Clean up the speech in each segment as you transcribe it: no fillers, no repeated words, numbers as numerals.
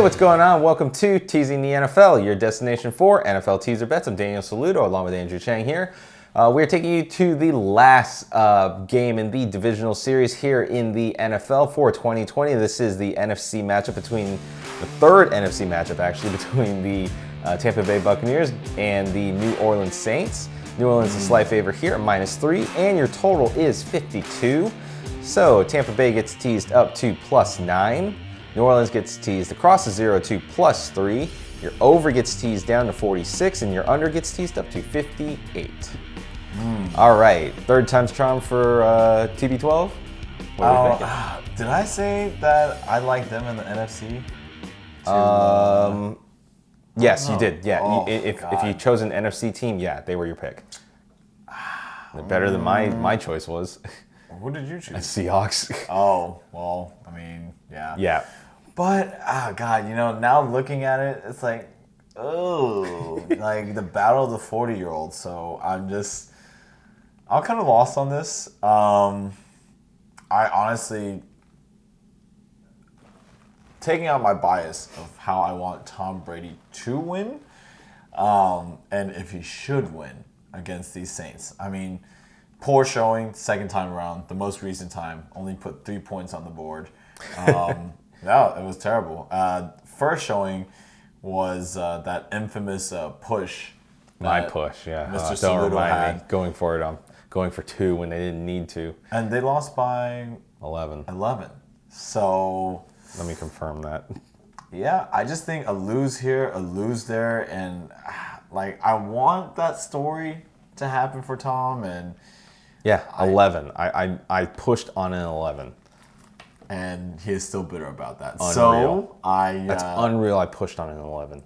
Hey, what's going on? Welcome to Teasing the NFL, your destination for NFL teaser bets. I'm Daniel Saludo along with Andrew Chang here. We're taking you to the last game in the divisional series here in the NFL for 2020. This is the NFC matchup the third NFC matchup actually, between the Tampa Bay Buccaneers and the New Orleans Saints. New Orleans is a slight favorite here at -3, and your total is 52. So Tampa Bay gets teased up to +9. New Orleans gets teased across the 0 to +3. Your over gets teased down to 46, and your under gets teased up to 58. All right, third time's charm for TB12. What are you thinking? Did I say that I like them in the NFC? Yes, you did. Yeah, Oh, if you chose an NFC team, yeah, they were your pick. They're better than my choice was. Who did you choose? Seahawks. Oh, well, I mean, yeah. Yeah. But, God, now looking at it, it's like, oh, like the battle of the 40-year-olds. So I'm kind of lost on this. I honestly, taking out my bias of how I want Tom Brady to win, and if he should win against these Saints. I mean, poor showing, second time around, the most recent time, only put 3 points on the board. No, it was terrible. First showing was that infamous push. My push, yeah. Mr. Don't Saludo remind me. had. Going for it. I'm going for 2 when they didn't need to. And they lost by 11. 11. So, Let me confirm that. yeah, I just think a lose here, a lose there, and I want that story to happen for Tom, and Yeah, 11. I pushed on an 11. and he is still bitter about that. Unreal. So That's unreal. I pushed on an 11.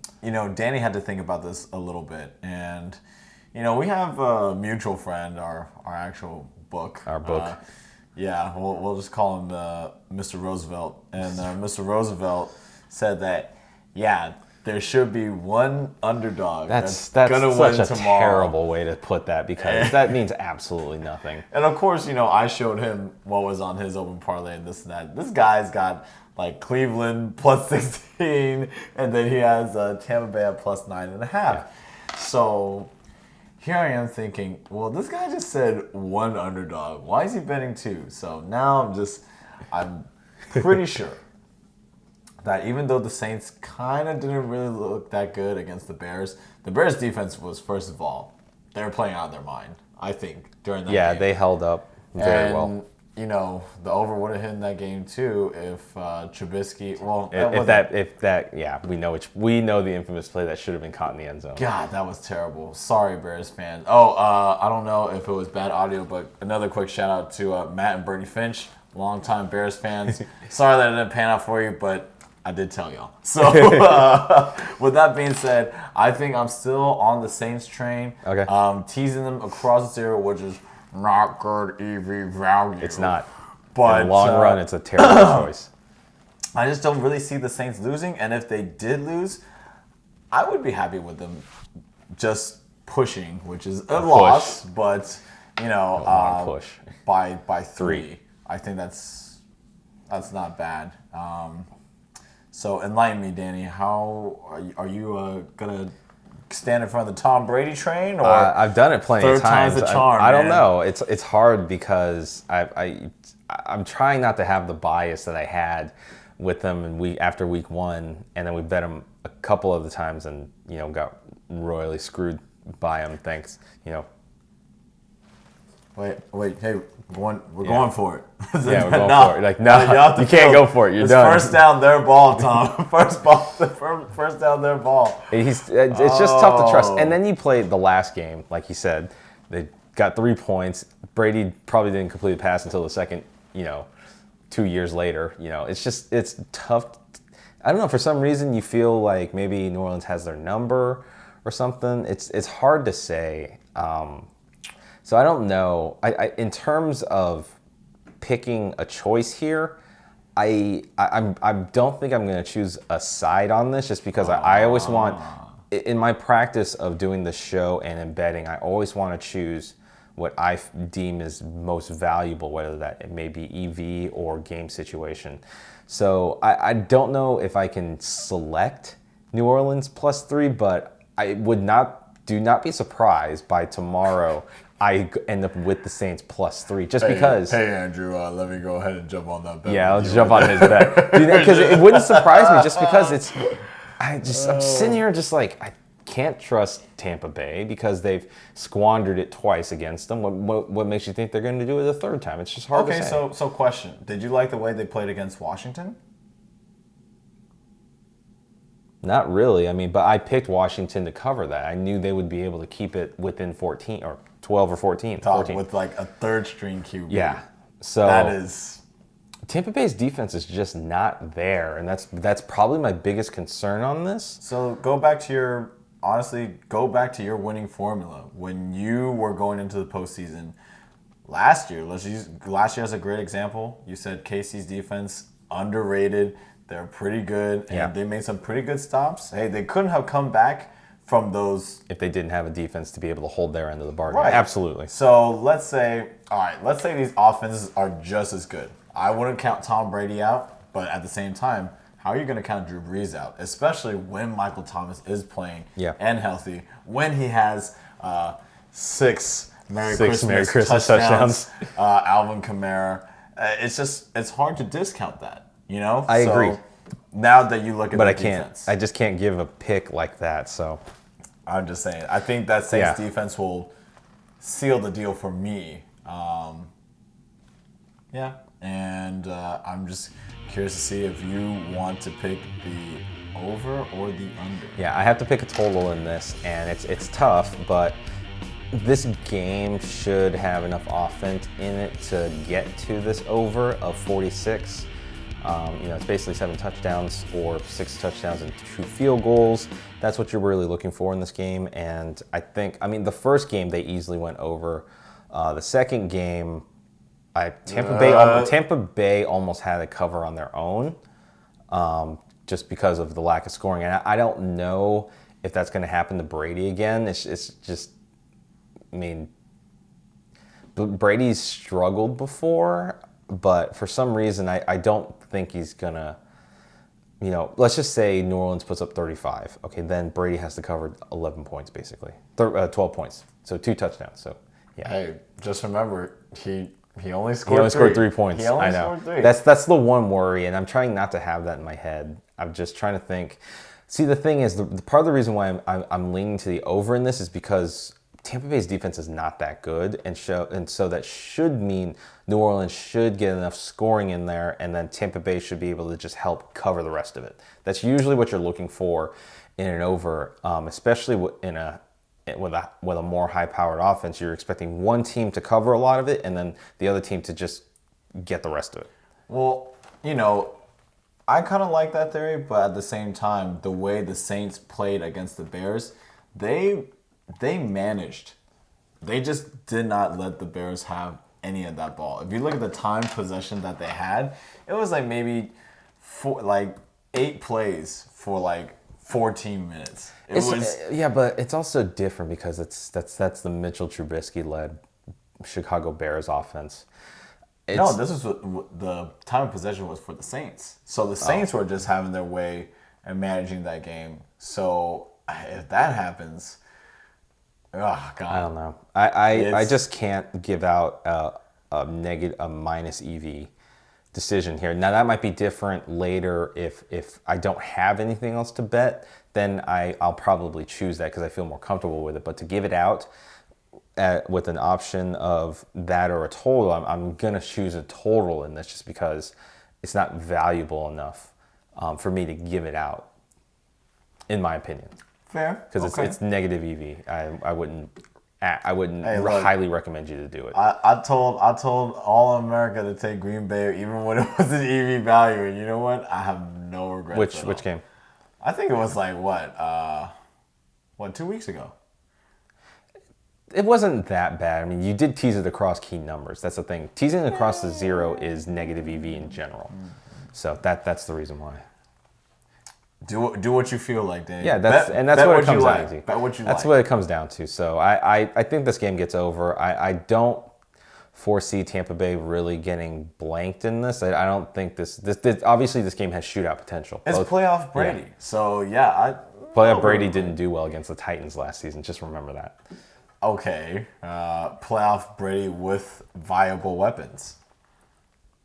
Danny had to think about this a little bit, and we have a mutual friend, our actual book. Our book. Yeah, we'll just call him Mr. Roosevelt. And Mr. Roosevelt said that, there should be one underdog that's gonna win such a tomorrow. terrible way to put that, because that means absolutely nothing. And of course, I showed him what was on his open parlay and this and that. This guy's got like Cleveland +16, and then he has Tampa Bay at +9.5. Yeah. So here I am thinking, well, this guy just said one underdog. Why is he betting 2? So now I'm pretty sure that even though the Saints kind of didn't really look that good against the Bears defense was, first of all, they were playing out of their mind, I think, during that game. Yeah, they held up very well. The over would have hit in that game too if Trubisky. Well, we know the infamous play that should have been caught in the end zone. God, that was terrible. Sorry, Bears fans. I don't know if it was bad audio, but another quick shout out to Matt and Bernie Finch, longtime Bears fans. Sorry that it didn't pan out for you, but I did tell y'all. So, with that being said, I think I'm still on the Saints train. Okay. Teasing them across the 0, which is not good EV value. It's not. But in the long run, it's a terrible choice. I just don't really see the Saints losing. And if they did lose, I would be happy with them just pushing, which is a loss. But, push. by 3. I think that's not bad. So enlighten me, Danny. How are you gonna stand in front of the Tom Brady train? Or I've done it plenty of times. Third time's the charm. I don't know. It's hard because I'm trying not to have the bias that I had with them after week 1, and then we bet them a couple of the times and got royally screwed by them. Thanks. Wait, hey, we're going for it. Yeah, we're going for it. Like, no, you can't go for it. You're done. First down their ball, Tom. First down their ball. It's just tough to trust. And then you play the last game, like you said. They got 3 points. Brady probably didn't complete the pass until the second, 2 years later. It's tough. I don't know. For some reason, you feel like maybe New Orleans has their number or something. It's hard to say. So I don't know. In terms of picking a choice here, I don't think I'm going to choose a side on this, just because I always want, in my practice of doing the show and in betting, I always want to choose what I deem is most valuable, whether that it may be EV or game situation. So I don't know if I can select New Orleans +3, but I do not be surprised by tomorrow I end up with the Saints +3 just because. Hey, Andrew, let me go ahead and jump on that bet. Yeah, I'll jump on his bet. Because it wouldn't surprise me just because I'm sitting here just like, I can't trust Tampa Bay because they've squandered it twice against them. What makes you think they're going to do it a third time? It's just hard to say. Okay, so question. Did you like the way they played against Washington? Not really. I mean, but I picked Washington to cover that. I knew they would be able to keep it within 14 or 12 or 14. 14. With like a third string QB. Yeah. So that is. Tampa Bay's defense is just not there, and that's probably my biggest concern on this. So go back to your winning formula when you were going into the postseason last year. Let's use last year as a great example. You said KC's defense underrated. They're pretty good, and they made some pretty good stops. Hey, they couldn't have come back from those if they didn't have a defense to be able to hold their end of the bargain. Right. Absolutely. So let's say these offenses are just as good. I wouldn't count Tom Brady out, but at the same time, how are you going to count Drew Brees out, especially when Michael Thomas is playing and healthy, when he has six Merry Christmas touchdowns, Alvin Kamara. It's hard to discount that. You know, I agree. Now that you look at defense, I just can't give a pick like that. So I'm just saying, I think that Saints defense will seal the deal for me. And I'm just curious to see if you want to pick the over or the under. Yeah, I have to pick a total in this, and it's tough, but this game should have enough offense in it to get to this over of 46. It's basically 7 touchdowns or 6 touchdowns and 2 field goals. That's what you're really looking for in this game. And the first game they easily went over. The second game, Tampa Bay almost had a cover on their own, just because of the lack of scoring. And I don't know if that's going to happen to Brady again. It's just, Brady's struggled before. But for some reason, I don't think he's going to, let's just say New Orleans puts up 35. Okay, then Brady has to cover 11 points, basically. 12 points. So 2 touchdowns. So, yeah. Hey, just remember, he only scored 3 points. He only I know. scored 3. That's the one worry, and I'm trying not to have that in my head. I'm just trying to think. See, the thing is, the part of the reason why I'm leaning to the over in this is because Tampa Bay's defense is not that good, and so that should mean New Orleans should get enough scoring in there, and then Tampa Bay should be able to just help cover the rest of it. That's usually what you're looking for in an over, especially with a more high-powered offense. You're expecting one team to cover a lot of it, and then the other team to just get the rest of it. Well, I kind of like that theory, but at the same time, the way the Saints played against the Bears, they managed. They just did not let the Bears have any of that ball. If you look at the time possession that they had, it was like maybe 8 plays for 14 minutes. But it's also different because that's the Mitchell Trubisky led Chicago Bears offense. This is what the time of possession was for the Saints. So the Saints were just having their way and managing that game. So if that happens, oh God, I don't know. I just can't give out a minus EV decision here. Now that might be different later if I don't have anything else to bet, then I'll probably choose that because I feel more comfortable with it. But to give it out with an option of that or a total, I'm gonna choose a total in this just because it's not valuable enough for me to give it out, in my opinion. Fair, because it's negative EV. I wouldn't highly recommend you to do it. I told all of America to take Green Bay even when it was an EV value, and you know what? I have no regrets. Which game? I think it was 2 weeks ago. It wasn't that bad. I mean, you did tease it across key numbers. That's the thing. Teasing across the 0 is negative EV in general. So that's the reason why. Do what you feel like, Dave. Yeah, that's what it comes down to. Bet what you That's what it comes down to. So I think this game gets over. I don't foresee Tampa Bay really getting blanked in this. I don't think this obviously this game has shootout potential. It's playoff Brady. Yeah. So, yeah. Playoff Brady didn't do well against the Titans last season. Just remember that. Okay. Playoff Brady with viable weapons.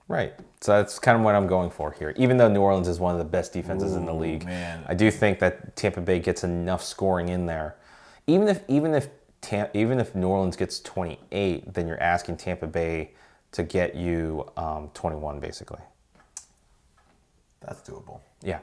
Right. So that's kind of what I'm going for here. Even though New Orleans is one of the best defenses in the league, man. I do think that Tampa Bay gets enough scoring in there. Even if New Orleans gets 28, then you're asking Tampa Bay to get you 21, basically. That's doable. Yeah.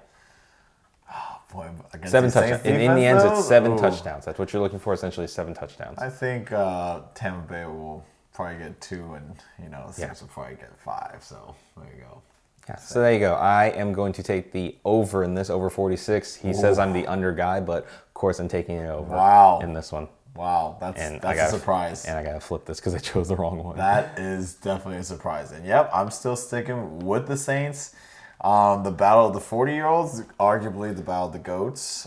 Oh, boy, 7 touchdowns. In the end, it's 7 Ooh. touchdowns. That's what you're looking for, essentially 7 touchdowns. I think Tampa Bay will probably get 2, and Saints will probably get 5. So there you go. Yeah, so there you go. I am going to take the over in this, over 46. He says I'm the under guy, but of course I'm taking it over in this one. Wow, that's a surprise. And I got to flip this because I chose the wrong one. That is definitely a surprise. And yep, I'm still sticking with the Saints. The battle of the 40-year-olds, arguably the battle of the GOATs,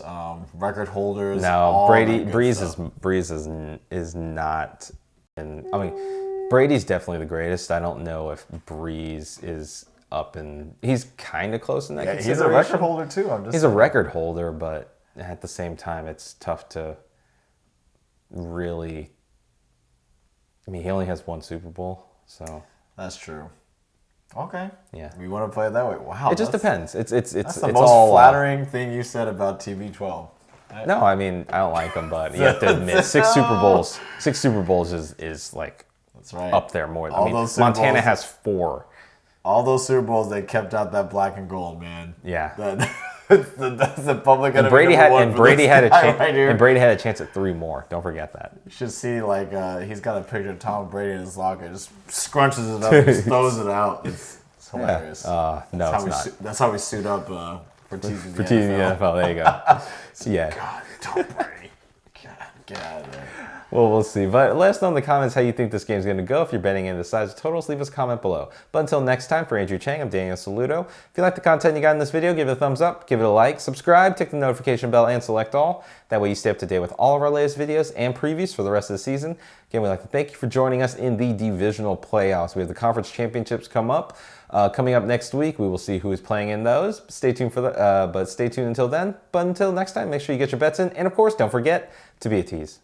record holders. No, Breeze is not. I mean, Brady's definitely the greatest. I don't know if Breeze is up in. He's kind of close in that. Yeah, consideration. he's a record holder too. He's a record holder, but at the same time, it's tough to really. I mean, he only has 1 Super Bowl, so. That's true. Okay. Yeah. We want to play it that way. Wow. It just depends. It's that's the it's most all flattering thing you said about TB12. No, I mean I don't like him, but you have to admit 6 Super Bowls is like That's right. up there more. All I mean, those Super Montana Bowls- has 4. All those Super Bowls, they kept out that black and gold, man. Yeah. That's the public enemy. Brady had a chance. Right here. And Brady had a chance at 3 more. Don't forget that. You should see he's got a picture of Tom Brady in his locker, just scrunches it up, and just throws it out. It's hilarious. No, it's not. That's how we suit up for teasing For teasing the NFL, there you go. Yeah. God, Tom Brady, get out of there. Well, we'll see. But let us know in the comments how you think this game's going to go. If you're betting in the size of totals, leave us a comment below. But until next time, for Andrew Chang, I'm Daniel Saludo. If you like the content you got in this video, give it a thumbs up, give it a like, subscribe, tick the notification bell, and select all. That way you stay up to date with all of our latest videos and previews for the rest of the season. Again, we'd like to thank you for joining us in the divisional playoffs. We have the conference championships coming up next week. We will see who is playing in those. Stay tuned but stay tuned until then. But until next time, make sure you get your bets in. And of course, don't forget to be a tease.